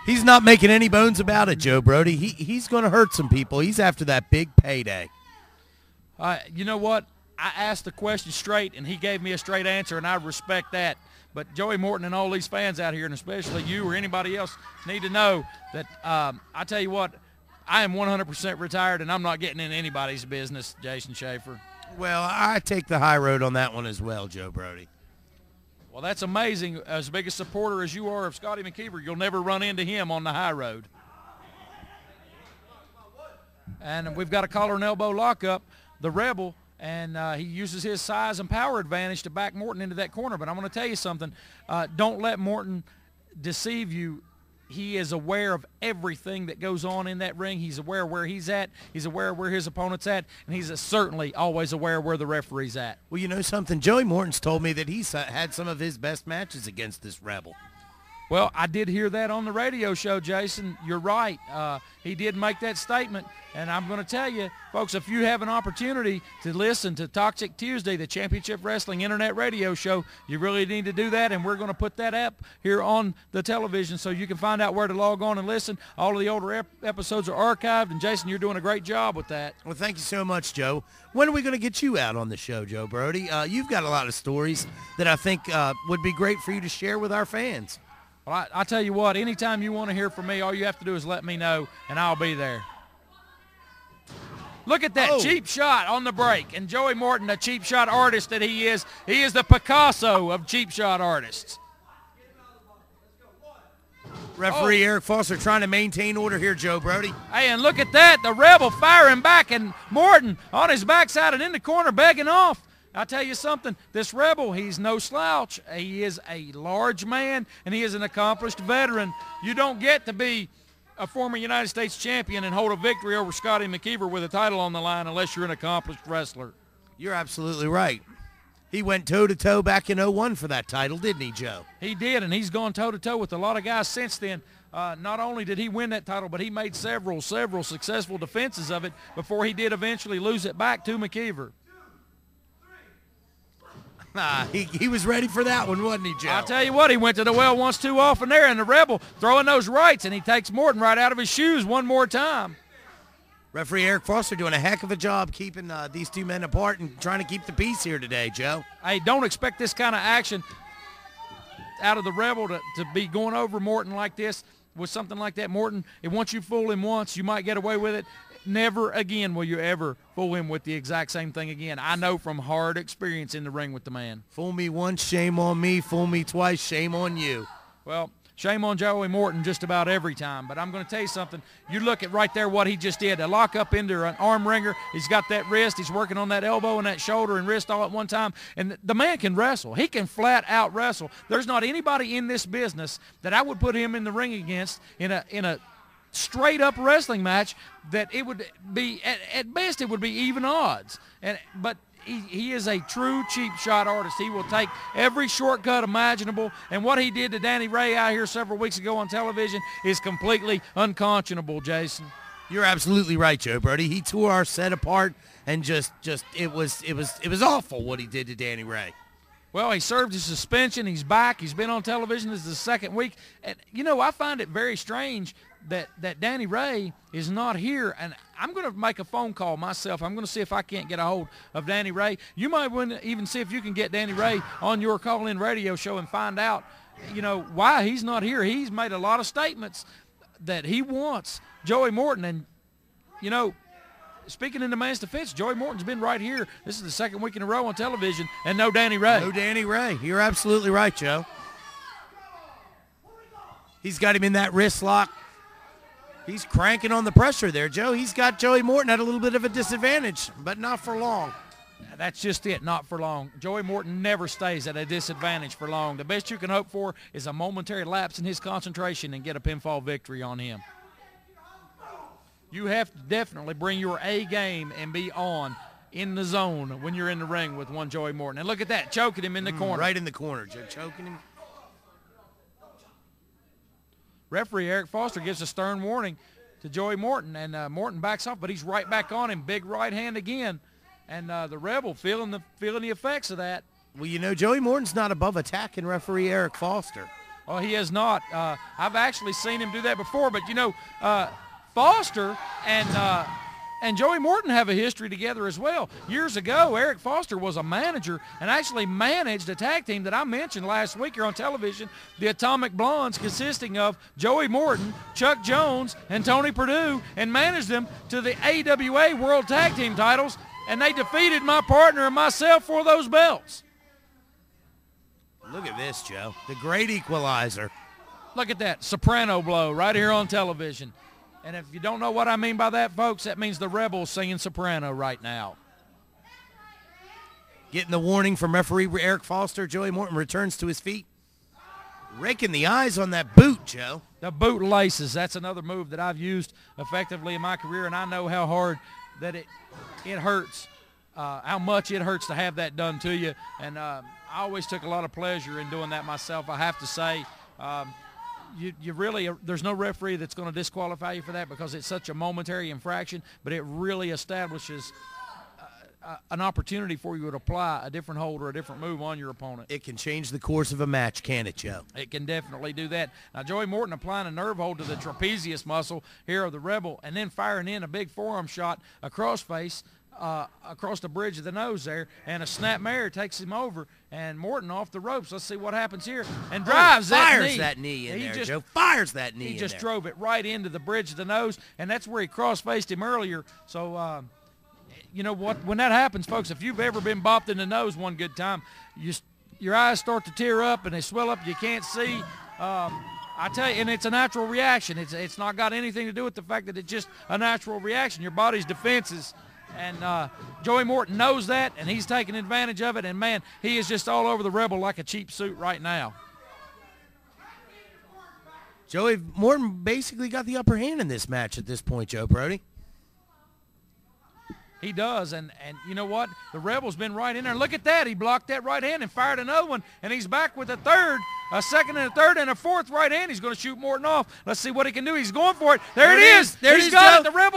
He's not making any bones about it, Joe Brody. He's going to hurt some people. He's after that big payday. You know what? I asked the question straight, and he gave me a straight answer, and I respect that. But Joey Morton and all these fans out here, and especially you or anybody else, need to know that I tell you what, I am 100% retired, and I'm not getting in anybody's business, Jason Schaefer. Well, I take the high road on that one as well, Joe Brody. Well, that's amazing. As big a supporter as you are of Scotty McKeever, you'll never run into him on the high road. And we've got a collar and elbow lockup, the Rebel, and he uses his size and power advantage to back Morton into that corner. But I'm going to tell you something. Don't let Morton deceive you. He is aware of everything that goes on in that ring. He's aware of where he's at. He's aware of where his opponent's at. And he's certainly always aware of where the referee's at. Well, you know something? Joey Morton's told me that he's had some of his best matches against this Rebel. Well, I did hear that on the radio show, Jason. You're right. He did make that statement. And I'm going to tell you, folks, if you have an opportunity to listen to Toxic Tuesday, the Championship Wrestling Internet radio show, you really need to do that. And we're going to put that up here on the television so you can find out where to log on and listen. All of the older episodes are archived. And, Jason, you're doing a great job with that. Well, thank you so much, Joe. When are we going to get you out on the show, Joe Brody? You've got a lot of stories that I think would be great for you to share with our fans. Well, I tell you what, anytime you want to hear from me, all you have to do is let me know, and I'll be there. Look at that cheap shot on the break. And Joey Morton, a cheap shot artist that he is the Picasso of cheap shot artists. Referee Eric Foster trying to maintain order here, Joe Brody. Hey, and look at that. The Rebel firing back, and Morton on his backside and in the corner begging off. I'll tell you something, this Rebel, he's no slouch. He is a large man, and he is an accomplished veteran. You don't get to be a former United States champion and hold a victory over Scotty McKeever with a title on the line unless you're an accomplished wrestler. You're absolutely right. He went toe-to-toe back in 01 for that title, didn't he, Joe? He did, and he's gone toe-to-toe with a lot of guys since then. Not only did he win that title, but he made several successful defenses of it before he did eventually lose it back to McKeever. He was ready for that one, wasn't he, Joe? I'll tell you what, he went to the well once too often there, and the Rebel throwing those rights, and he takes Morton right out of his shoes one more time. Referee Eric Foster doing a heck of a job keeping these two men apart and trying to keep the peace here today, Joe. Hey, don't expect this kind of action out of the Rebel to be going over Morton like this with something like that. Morton, once you fool him once, you might get away with it. Never again will you ever fool him with the exact same thing again. I know from hard experience in the ring with the man. Fool me once, shame on me. Fool me twice, shame on you. Well, shame on Joey Morton just about every time. But I'm going to tell you something. You look at right there what he just did. A lock up into an arm wringer. He's got that wrist. He's working on that elbow and that shoulder and wrist all at one time. And the man can wrestle. He can flat out wrestle. There's not anybody in this business that I would put him in the ring against in a straight up wrestling match that it would be at best it would be even odds. But he is a true cheap shot artist. He will take every shortcut imaginable, and what he did to Danny Ray out here several weeks ago on television is completely unconscionable, Jason. You're absolutely right, Joe Brody. He tore our set apart, and just it was awful what he did to Danny Ray. Well, he served his suspension. He's back. He's been on television. This is the second week. And, you know, I find it very strange that Danny Ray is not here. And I'm going to make a phone call myself. I'm going to see if I can't get a hold of Danny Ray. You might want to even see if you can get Danny Ray on your call-in radio show and find out, you know, why he's not here. He's made a lot of statements that he wants Joey Morton. And, you know, speaking in the man's defense, Joey Morton's been right here. This is the second week in a row on television, and no Danny Ray. No Danny Ray. You're absolutely right, Joe. He's got him in that wrist lock. He's cranking on the pressure there, Joe. He's got Joey Morton at a little bit of a disadvantage, but not for long. That's just it, not for long. Joey Morton never stays at a disadvantage for long. The best you can hope for is a momentary lapse in his concentration and get a pinfall victory on him. You have to definitely bring your A game and be on in the zone when you're in the ring with one Joey Morton. And look at that, choking him in the corner. Right in the corner, Joe, choking him. Referee Eric Foster gives a stern warning to Joey Morton, and Morton backs off, but he's right back on him, big right hand again. And the Rebel feeling the effects of that. Well, you know, Joey Morton's not above attacking referee Eric Foster. Oh, he has not. I've actually seen him do that before, but, you know, Foster and Joey Morton have a history together as well. Years ago, Eric Foster was a manager and actually managed a tag team that I mentioned last week here on television, the Atomic Blondes, consisting of Joey Morton, Chuck Jones, and Tony Perdue, and managed them to the AWA World Tag Team titles, and they defeated my partner and myself for those belts. Look at this, Joe. The great equalizer. Look at that soprano blow right here on television. And if you don't know what I mean by that, folks, that means the Rebels singing soprano right now. Getting the warning from referee Eric Foster. Joey Morton returns to his feet. Raking the eyes on that boot, Joe. The boot laces. That's another move that I've used effectively in my career, and I know how hard that it hurts, how much it hurts to have that done to you. And I always took a lot of pleasure in doing that myself, I have to say. You really, there's no referee that's going to disqualify you for that because it's such a momentary infraction, but it really establishes an opportunity for you to apply a different hold or a different move on your opponent. It can change the course of a match, can it, Joe? It can definitely do that. Now, Joey Morton applying a nerve hold to the trapezius muscle here of the Rebel and then firing in a big forearm shot across face, across the bridge of the nose there, and a snap mare takes him over, and Morton off the ropes. Let's see what happens here, and drives that knee in there, Joe. Fires that knee in there. He just drove it right into the bridge of the nose, and that's where he cross-faced him earlier. So, you know what? When that happens, folks, if you've ever been bopped in the nose one good time, your eyes start to tear up and they swell up. You can't see. I tell you, and it's a natural reaction. It's not got anything to do with the fact that it's just a natural reaction. Your body's defenses. And Joey Morton knows that, and he's taking advantage of it. And, man, he is just all over the Rebel like a cheap suit right now. Joey Morton basically got the upper hand in this match at this point, Joe Brody. He does, and you know what? The Rebel's been right in there. Look at that. He blocked that right hand and fired another one, and he's back with a second and a third and a fourth right hand. He's going to shoot Morton off. Let's see what he can do. He's going for it. There it is. He's got it. The Rebel.